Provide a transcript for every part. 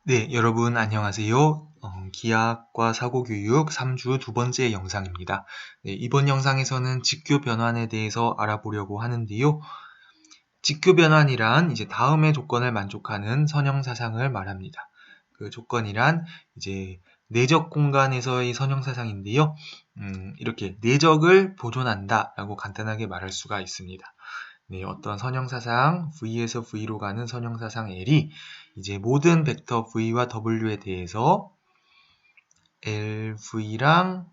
네, 여러분 안녕하세요. 기하학과 사고교육 3주 두 번째 영상입니다. 네, 이번 영상에서는 직교 변환에 대해서 알아보려고 하는데요. 직교 변환이란 이제 다음의 조건을 만족하는 선형사상을 말합니다. 그 조건이란 이제 내적 공간에서의 선형사상인데요. 이렇게 내적을 보존한다 라고 간단하게 말할 수가 있습니다. 네, 어떤 선형사상 V에서 V로 가는 선형사상 L이 이제 모든 벡터 V와 W에 대해서 LV랑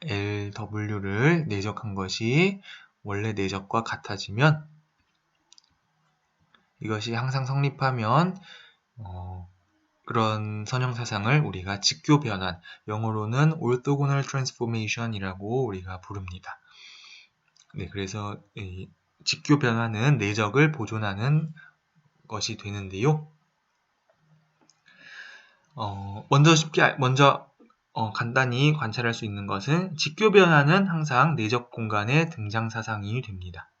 LW를 내적한 것이 원래 내적과 같아지면 이것이 항상 성립하면 그런 선형사상을 우리가 직교 변환, 영어로는 orthogonal transformation이라고 우리가 부릅니다. 네, 그래서 이 직교 변환은 내적을 보존하는 것이 되는데요. 먼저 간단히 관찰할 수 있는 것은 직교 변환은 항상 내적 공간의 등장 사상이 됩니다.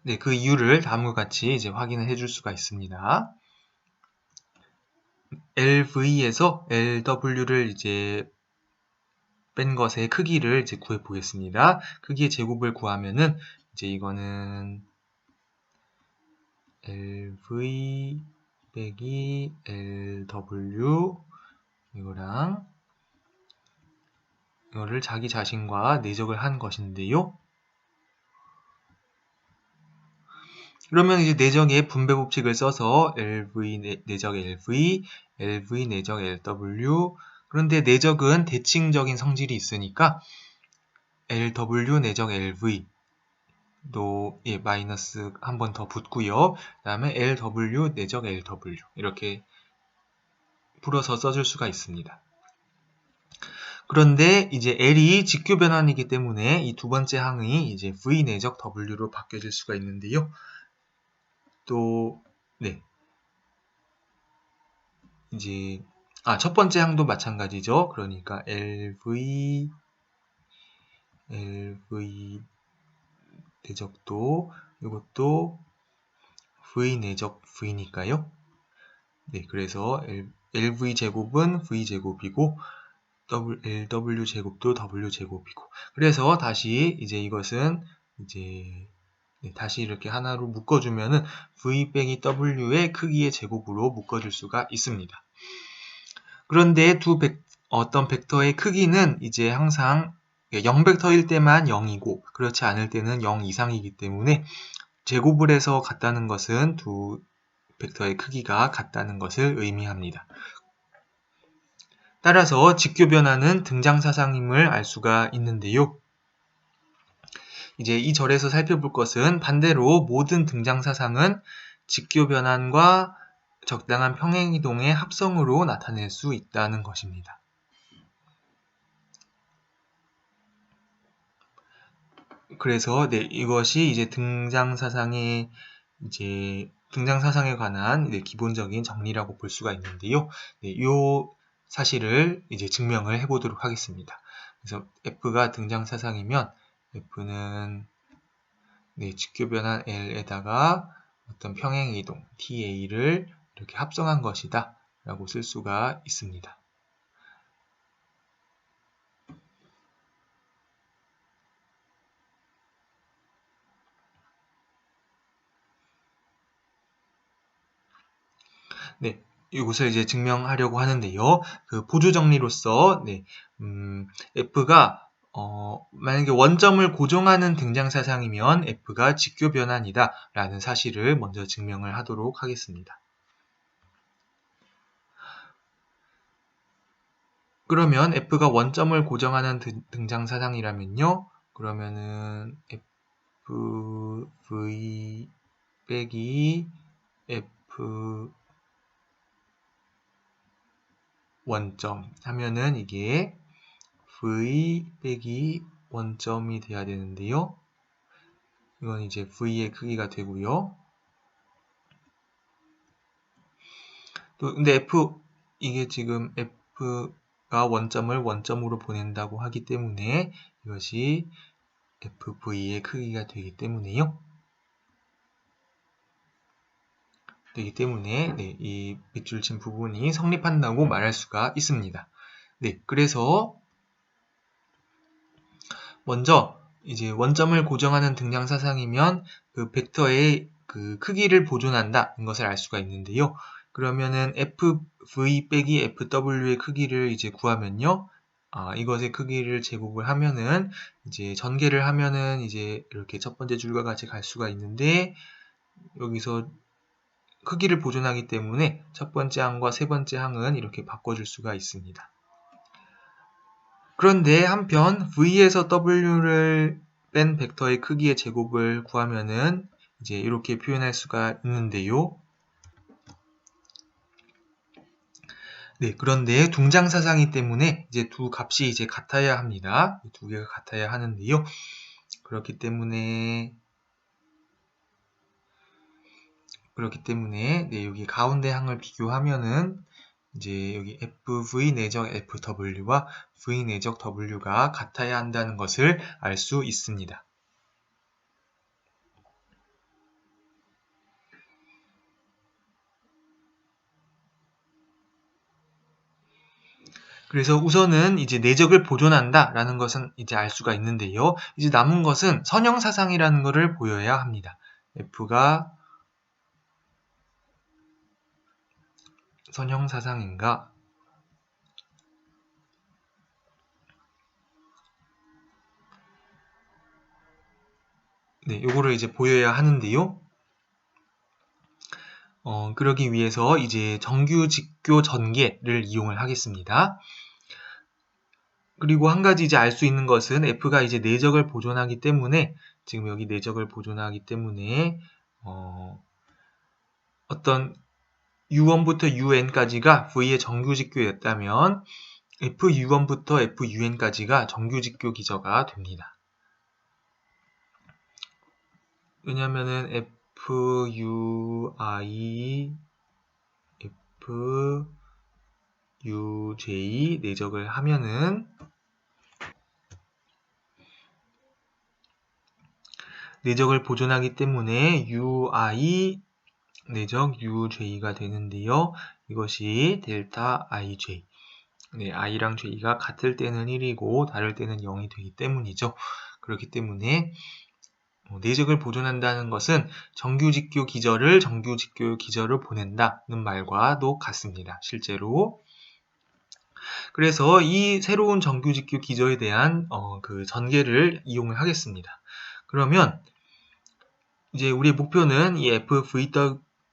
네, 그 이유를 다음과 같이 이제 확인을 해줄 수가 있습니다. LV에서 LW를 이제 뺀 것의 크기를 이제 구해 보겠습니다. 크기의 제곱을 구하면은 이제 이거는 LV 빼기 LW 이거를 자기 자신과 내적을 한 것인데요. 그러면 이제 내적의 분배 법칙을 써서 LV 내적 LV, LV 내적 LW. 그런데 내적은 대칭적인 성질이 있으니까 LW 내적 LV 도 마이너스 한 번 더 붙고요. 그 다음에 LW 내적 LW 이렇게 풀어서 써줄 수가 있습니다. 그런데 이제 L이 직교 변환이기 때문에 이 두 번째 항이 이제 V 내적 W로 바뀌어질 수가 있는데요. 또, 네. 이제, 첫 번째 항도 마찬가지죠. 그러니까 LV 내적도, 이것도 V 내적 V니까요. 네, 그래서 LV 제곱은 V 제곱이고, LW 제곱도 W 제곱이고. 그래서 다시 이제 이것은 이제 다시 이렇게 하나로 묶어주면은 V 빼기 W의 크기의 제곱으로 묶어줄 수가 있습니다. 그런데 어떤 벡터의 크기는 이제 항상 0벡터일 때만 0이고 그렇지 않을 때는 0 이상이기 때문에 제곱을 해서 같다는 것은 두 벡터의 크기가 같다는 것을 의미합니다. 따라서 직교 변화는 등장 사상임을 알 수가 있는데요. 이제 이 절에서 살펴볼 것은 반대로 모든 등장 사상은 직교 변환과 적당한 평행이동의 합성으로 나타낼 수 있다는 것입니다. 그래서 이것이 이제 등장 사상에 관한 기본적인 정리라고 볼 수가 있는데요. 이 사실을 이제 증명을 해보도록 하겠습니다. 그래서 F가 등장 사상이면 F는 직교 변환 L에다가 어떤 평행 이동 TA를 이렇게 합성한 것이다 라고 쓸 수가 있습니다. 네, 이것을 이제 증명하려고 하는데요. 그 보조 정리로서 F가 만약에 원점을 고정하는 등장 사상이면 F가 직교 변환이다 라는 사실을 먼저 증명을 하도록 하겠습니다. 그러면 F가 원점을 고정하는 등장 사상이라면요. 그러면은 FV 빼기 F 원점 하면은 이게 V 빼기 원점이 돼야 되는데요. 이건 이제 V의 크기가 되고요. 또 근데 이게 지금 f가 원점을 원점으로 보낸다고 하기 때문에 이것이 fv의 크기가 되기 때문에요. 네, 이 밑줄 친 부분이 성립한다고 말할 수가 있습니다. 네, 그래서 먼저 이제 원점을 고정하는 등량 사상이면 그 벡터의 그 크기를 보존한다는 것을 알 수가 있는데요. 그러면은 fv 빼기 fw의 크기를 이제 구하면요. 이것의 크기를 제곱을 하면은 이제 전개를 하면은 이제 이렇게 첫 번째 줄과 같이 갈 수가 있는데 여기서 크기를 보존하기 때문에 첫 번째 항과 세 번째 항은 이렇게 바꿔줄 수가 있습니다. 그런데 한편 v에서 w를 뺀 벡터의 크기의 제곱을 구하면은 이제 이렇게 표현할 수가 있는데요. 네, 그런데 둥장사상이기 때문에 이제 두 값이 이제 같아야 합니다. 두 개가 같아야 하는데요. 그렇기 때문에 네, 여기 가운데 항을 비교하면은 이제 여기 fv 내적 fw와 v 내적 w가 같아야 한다는 것을 알 수 있습니다. 그래서 우선은 이제 내적을 보존한다 라는 것은 이제 알 수가 있는데요. 이제 남은 것은 선형사상이라는 것을 보여야 합니다. f가 선형사상인가? 네, 요거를 이제 보여야 하는데요. 그러기 위해서 이제 정규 직교 전개를 이용을 하겠습니다. 그리고 한 가지 이제 알 수 있는 것은 f가 이제 내적을 보존하기 때문에 지금 여기 내적을 보존하기 때문에 어떤 u1부터 un까지가 v의 정규 직교였다면 fu1부터 fun까지가 정규 직교 기저가 됩니다. 왜냐면은 fui, fuj 내적을 하면은 내적을 보존하기 때문에 ui 내적 uj가 되는데요. 이것이 델타 ij. 네, i랑 j가 같을 때는 1이고 다를 때는 0이 되기 때문이죠. 그렇기 때문에 내적을 보존한다는 것은 정규직교 기저를 정규직교 기저로 보낸다는 말과도 같습니다. 실제로. 그래서 이 새로운 정규직교 기저에 대한 그 전개를 이용을 하겠습니다. 그러면 이제 우리의 목표는 이 fv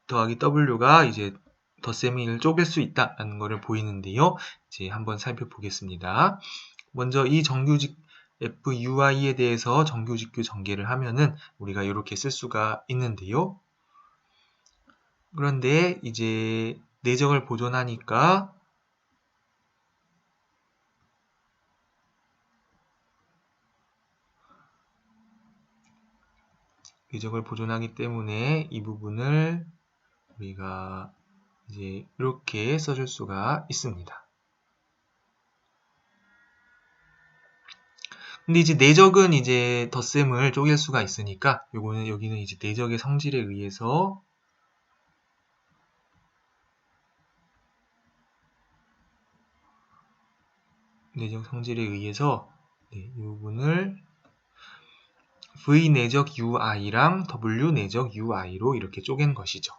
더하기 w가 이제 덧셈을 쪼갤 수 있다는 것을 보이는데요. 이제 한번 살펴보겠습니다. 먼저 이 정규직 fui에 대해서 정규직교 전개를 하면은 우리가 이렇게 쓸 수가 있는데요. 그런데 이제 내적을 보존하니까 내적을 보존하기 때문에 이 부분을 우리가 이제 이렇게 써줄 수가 있습니다. 근데 이제 내적은 이제 덧셈을 쪼갤 수가 있으니까 요거는 여기는 이제 내적의 성질에 의해서 내적 성질에 의해서 이 부분을 v 내적 ui랑 w 내적 ui로 이렇게 쪼갠 것이죠.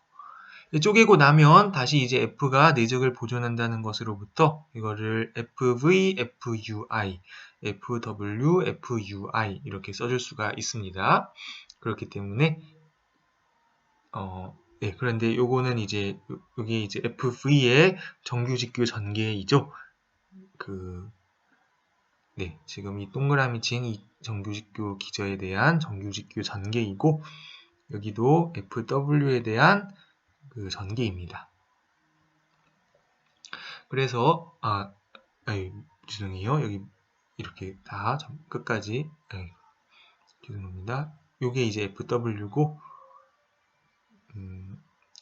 쪼개고 나면 다시 이제 f가 내적을 보존한다는 것으로부터 이거를 fv, fui, fw, fui 이렇게 써줄 수가 있습니다. 그렇기 때문에 네, 그런데 요거는 이제 여기 이제 fv의 정규직교 전개이죠. 네, 지금 이 동그라미 친 이 정규직교 기저에 대한 정규직교 전개이고 여기도 fw에 대한 그 전개입니다. 그래서 죄송해요. 여기 이렇게 다 끝까지 죄송합니다. 요게 이제 fw고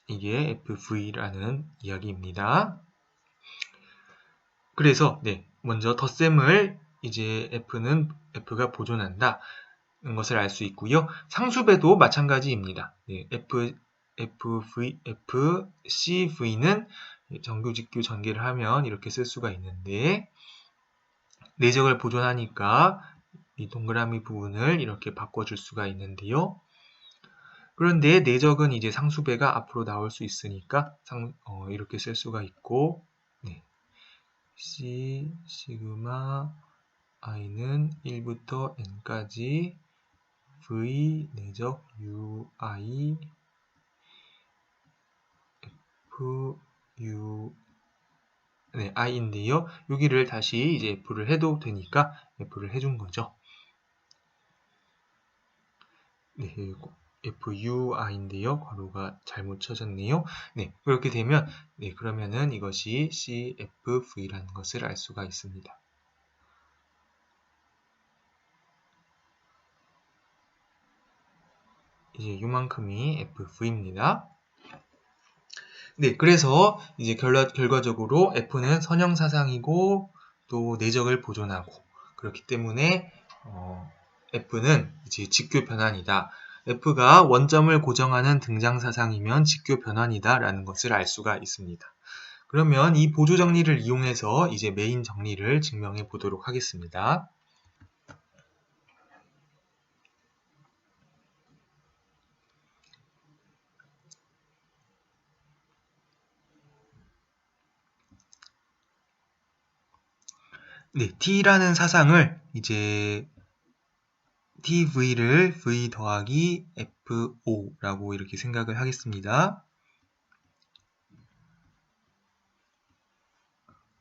이게 fv라는 이야기입니다. 그래서 먼저 덧셈을 이제 F가 보존한다. 것을 알 수 있고요. 상수배도 마찬가지입니다. FCV는 정규직규 전개를 하면 이렇게 쓸 수가 있는데 내적을 보존하니까 이 동그라미 부분을 이렇게 바꿔줄 수가 있는데요. 그런데 내적은 이제 상수배가 앞으로 나올 수 있으니까 이렇게 쓸 수가 있고 C 시그마 i는 1부터 n까지 V 내적 UI F U i인데요. 여기를 다시 이제 F를 해도 되니까 F를 해준 거죠. FUI인데요. 괄호가 잘못 쳐졌네요. 그렇게 되면 그러면은 이것이 CFV라는 것을 알 수가 있습니다. 이제 요만큼이 FV입니다. 그래서 이제 결과적으로 F는 선형사상이고 또 내적을 보존하고 그렇기 때문에 F는 이제 직교 변환이다. F가 원점을 고정하는 등장사상이면 직교 변환이다 라는 것을 알 수가 있습니다. 그러면 이 보조 정리를 이용해서 이제 메인 정리를 증명해 보도록 하겠습니다. T라는 사상을 이제 TV를 V 더하기 FO라고 이렇게 생각을 하겠습니다.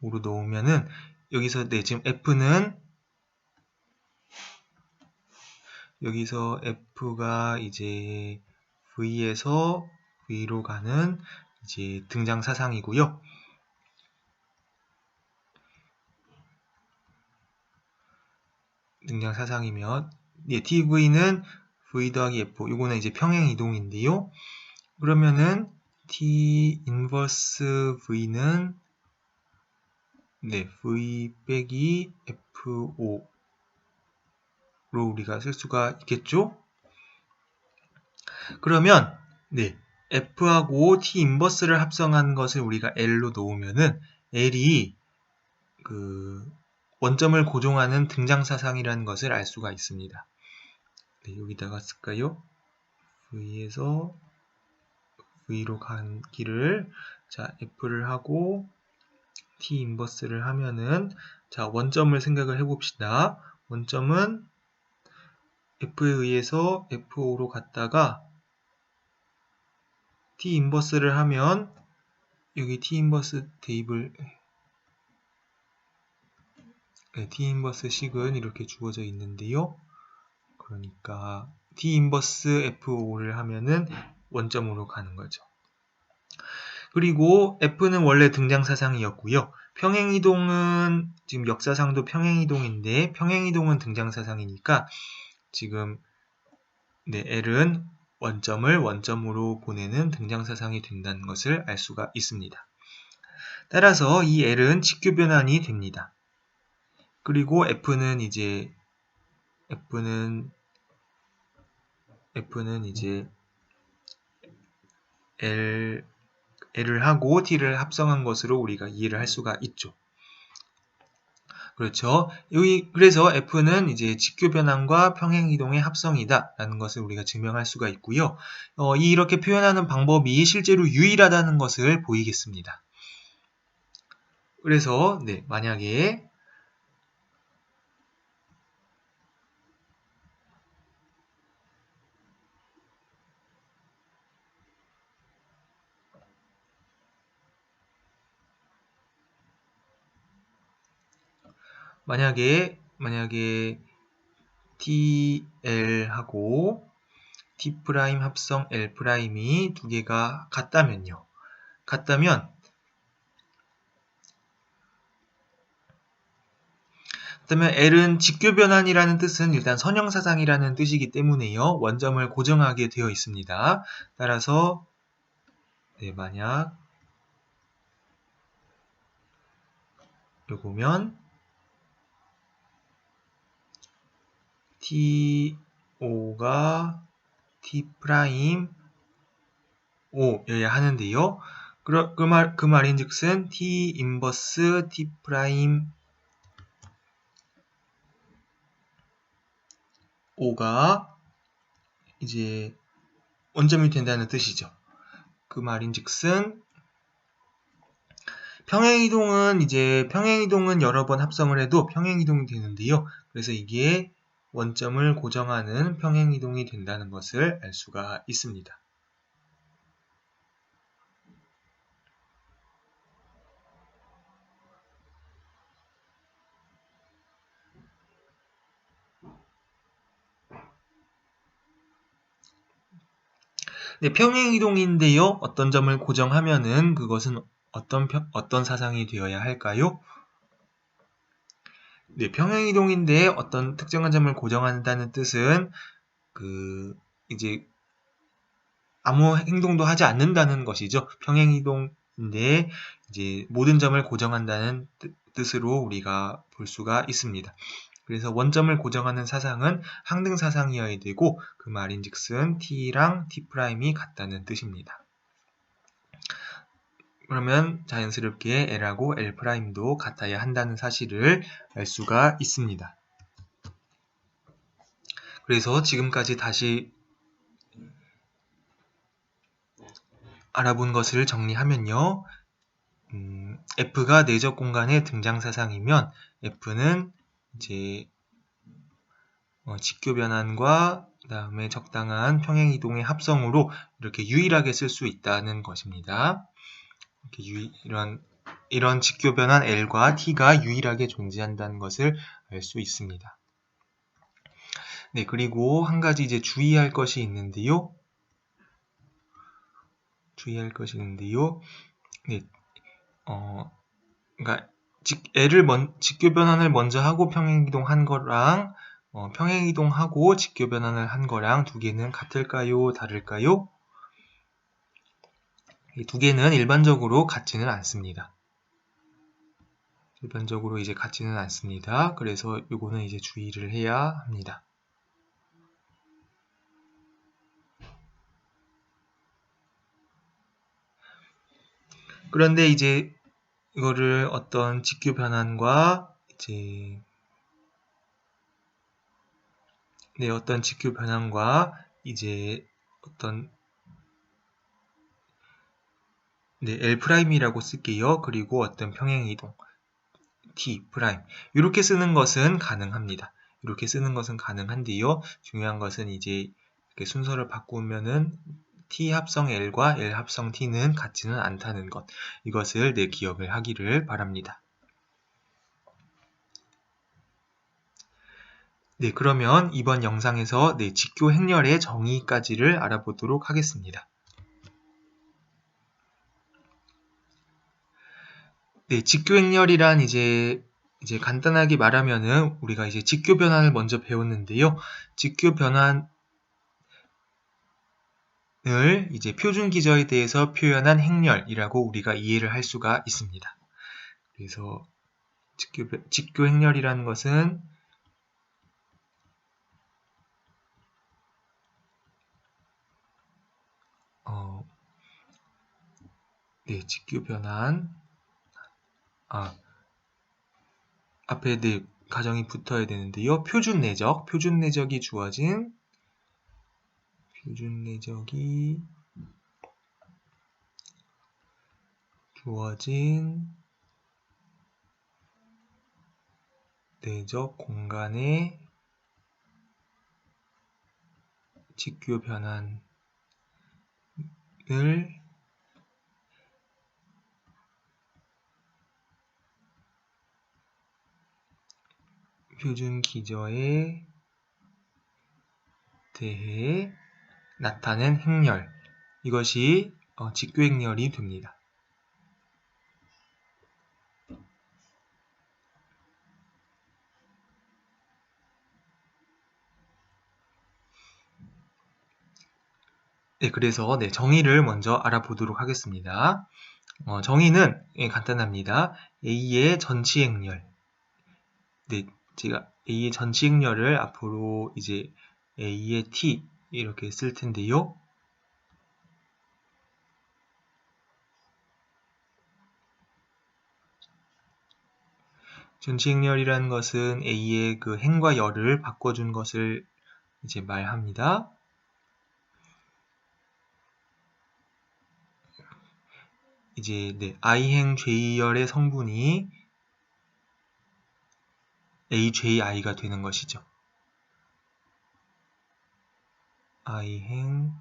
5로 넣으면은 여기서 지금 F는 여기서 F가 이제 V에서 V로 가는 이제 등장 사상이고요. 등장 사상이면 TV는 V 더하기 F 요거는 이제 평행 이동인데요. 그러면은 T 인버스 V는 V 빼기 F5로 우리가 쓸 수가 있겠죠? 그러면 F하고 T 인버스를 합성한 것을 우리가 L로 놓으면은 L이 그 원점을 고정하는 등장사상이라는 것을 알 수가 있습니다. 여기다가 쓸까요? V에서 V로 간 길을 F를 하고 T 인버스를 하면은 원점을 생각을 해봅시다. 원점은 F에 의해서 F5로 갔다가 T 인버스를 하면 여기 T 인버스 대입을 T 인버스 식은 이렇게 주어져 있는데요. 그러니까 T 인버스 F5를 하면은 원점으로 가는 거죠. 그리고 F는 원래 등장사상이었고요. 평행이동은 지금 역사상도 평행이동인데 평행이동은 등장사상이니까 지금 L은 원점을 원점으로 보내는 등장사상이 된다는 것을 알 수가 있습니다. 따라서 이 L은 직교 변환이 됩니다. 그리고 F는 이제 L을 하고 T를 합성한 것으로 우리가 이해를 할 수가 있죠. 그렇죠. 그래서 F는 이제 직교 변환과 평행 이동의 합성이다 라는 것을 우리가 증명할 수가 있고요. 이렇게 표현하는 방법이 실제로 유일하다는 것을 보이겠습니다. 그래서 만약에 TL하고 T' 합성 L'이 두 개가 같다면요. 그렇다면 L은 직교 변환이라는 뜻은 일단 선형사상이라는 뜻이기 때문에요. 원점을 고정하게 되어 있습니다. 따라서 만약 여기 보면 T5가 T 프라임 5여야 하는데요. 그 말인즉슨 T 인버스 T 프라임 5가 이제 원점이 된다는 뜻이죠. 그 말인즉슨 평행이동은 여러 번 합성을 해도 평행이동이 되는데요. 그래서 이게 원점을 고정하는 평행이동이 된다는 것을 알 수가 있습니다. 네, 평행이동인데요. 어떤 점을 고정하면은 그것은 어떤 사상이 되어야 할까요? 네, 평행이동인데 어떤 특정한 점을 고정한다는 뜻은 이제 아무 행동도 하지 않는다는 것이죠. 평행이동인데 이제 모든 점을 고정한다는 뜻으로 우리가 볼 수가 있습니다. 그래서 원점을 고정하는 사상은 항등 사상이어야 되고 그 말인즉슨 t랑 t'이 같다는 뜻입니다. 그러면 자연스럽게 L하고 L'도 같아야 한다는 사실을 알 수가 있습니다. 그래서 지금까지 다시 알아본 것을 정리하면요. F가 내적 공간의 등장 사상이면 F는 이제 직교 변환과 그다음에 적당한 평행 이동의 합성으로 이렇게 유일하게 쓸 수 있다는 것입니다. 이런 직교 변환 L과 T가 유일하게 존재한다는 것을 알 수 있습니다. 네, 그리고 한 가지 이제 주의할 것이 있는데요. 네, 그러니까 직교 변환을 먼저 하고 평행 이동한 거랑 평행 이동하고 직교 변환을 한 거랑 두 개는 같을까요? 다를까요? 이 두 개는 일반적으로 같지는 않습니다. 그래서 이거는 이제 주의를 해야 합니다. 그런데 이제 이거를 어떤 직교 변환과 이제 어떤 L'이라고 쓸게요. 그리고 어떤 평행이동 T' 이렇게 쓰는 것은 가능합니다. 이렇게 쓰는 것은 가능한데요. 중요한 것은 이제 이렇게 순서를 바꾸면은 T 합성 L과 L 합성 T는 같지는 않다는 것. 이것을 기억을 하기를 바랍니다. 네, 그러면 이번 영상에서 직교 행렬의 정의까지를 알아보도록 하겠습니다. 네, 직교 행렬이란 이제 간단하게 말하면은 우리가 이제 직교 변환을 먼저 배웠는데요. 직교 변환을 이제 표준 기저에 대해서 표현한 행렬이라고 우리가 이해를 할 수가 있습니다. 그래서 직교 행렬이라는 것은 직교 변환 앞에 가정이 붙어야 되는데요. 표준 내적이 주어진 내적 공간의 직교 변환을 표준 기저에 대해 나타낸 행렬, 이것이 직교 행렬이 됩니다. 네, 그래서 정의를 먼저 알아보도록 하겠습니다. 정의는 간단합니다. A의 전치 행렬. 네, 제가 A의 전치 행렬을 앞으로 이제 A의 T 이렇게 쓸 텐데요. 전치 행렬이라는 것은 A의 그 행과 열을 바꿔준 것을 이제 말합니다. 이제 I행 J열의 성분이 AJI가 되는 것이죠. I행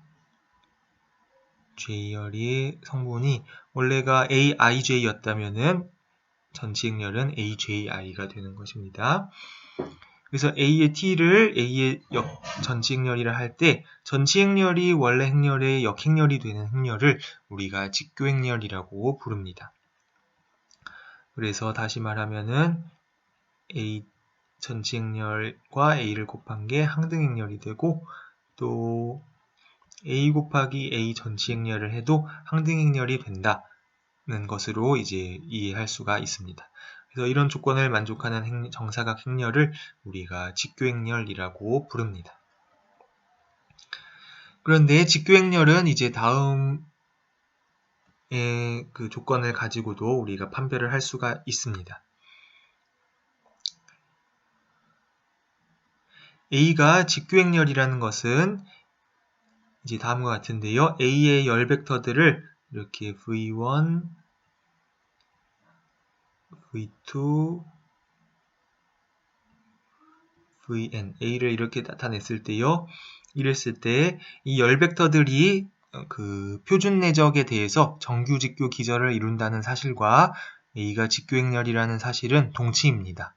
J열의 성분이 원래가 AIJ였다면은 전치행렬은 AJI가 되는 것입니다. 그래서 A의 T를 A의 전치행렬이라 할 때 전치행렬이 원래 행렬의 역행렬이 되는 행렬을 우리가 직교행렬이라고 부릅니다. 그래서 다시 말하면은 A 전치행렬과 A를 곱한 게 항등행렬이 되고 또 A 곱하기 A 전치행렬을 해도 항등행렬이 된다는 것으로 이제 이해할 수가 있습니다. 그래서 이런 조건을 만족하는 정사각 행렬을 우리가 직교행렬이라고 부릅니다. 그런데 직교행렬은 이제 다음의 그 조건을 가지고도 우리가 판별을 할 수가 있습니다. A가 직교행렬이라는 것은 이제 다음과 같은데요. A의 열 벡터들을 이렇게 V1, V2, Vn, A를 이렇게 나타냈을 때요. 이랬을 때 이 열 벡터들이 그 표준 내적에 대해서 정규 직교 기절을 이룬다는 사실과 A가 직교행렬이라는 사실은 동치입니다.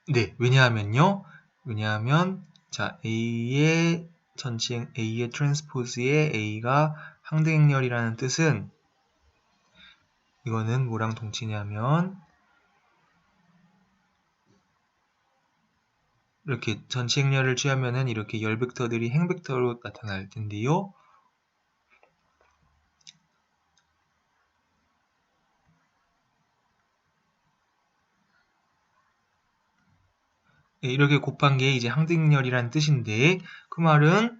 네, 왜냐하면요. 왜냐하면 자, A의 전치 A의 트랜스포즈의 A가 항등행렬이라는 뜻은 이거는 뭐랑 동치냐면 이렇게 전치 행렬을 취하면은 이렇게 열 벡터들이 행 벡터로 나타날 텐데요. 네, 이렇게 곱한 게 이제 항등행렬이라는 뜻인데 그 말은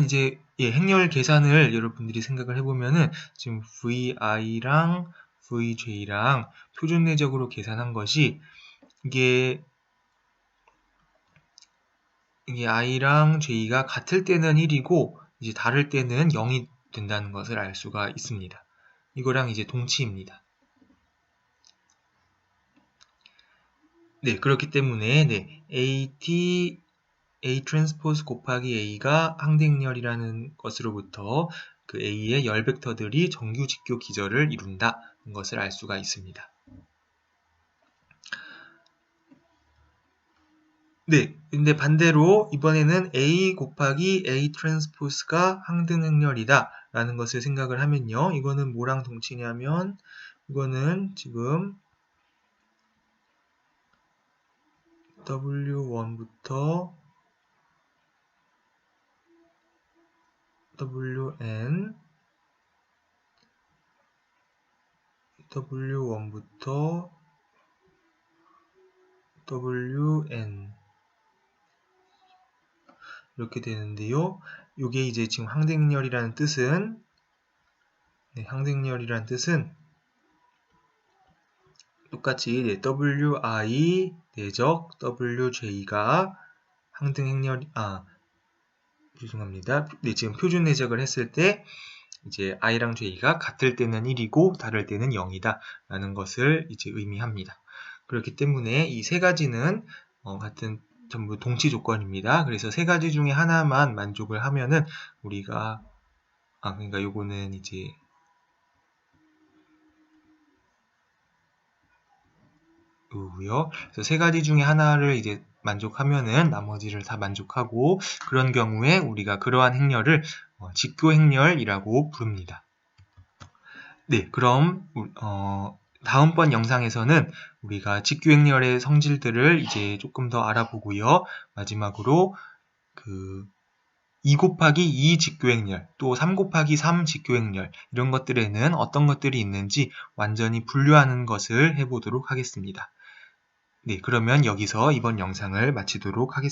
이제 행렬 계산을 여러분들이 생각을 해보면은 지금 VI랑 VJ랑 표준 내적으로 계산한 것이 이게 I랑 J가 같을 때는 1이고 이제 다를 때는 0이 된다는 것을 알 수가 있습니다. 이거랑 이제 동치입니다. 네, 그렇기 때문에 A 트랜스포즈 곱하기 A가 항등행렬이라는 것으로부터 그 A의 열 벡터들이 정규 직교 기절을 이룬다는 것을 알 수가 있습니다. 네, 근데 반대로 이번에는 A 곱하기 A 트랜스포즈가 항등행렬이다 라는 것을 생각을 하면요. 이거는 뭐랑 동치냐면 이거는 지금 W1부터 WN W1부터 WN 이렇게 되는데요. 이게 이제 지금 항등행렬이라는 뜻은 항등행렬이라는 뜻은 똑같이 WI 내적 WJ가 항등행렬 죄송합니다. 지금 표준 내적을 했을 때 이제 I랑 J가 같을 때는 1이고 다를 때는 0이다 라는 것을 이제 의미합니다. 그렇기 때문에 이 세 가지는 같은 전부 동치 조건입니다. 그래서 세 가지 중에 하나만 만족을 하면은 우리가 그러니까 요거는 이제 요고요. 그래서 세 가지 중에 하나를 이제 만족하면은 나머지를 다 만족하고 그런 경우에 우리가 그러한 행렬을 직교행렬이라고 부릅니다. 네, 그럼 다음번 영상에서는 우리가 직교행렬의 성질들을 이제 조금 더 알아보고요. 마지막으로 2 곱하기 2 직교행렬, 또 3 곱하기 3 직교행렬 이런 것들에는 어떤 것들이 있는지 완전히 분류하는 것을 해보도록 하겠습니다. 네, 그러면 여기서 이번 영상을 마치도록 하겠습니다.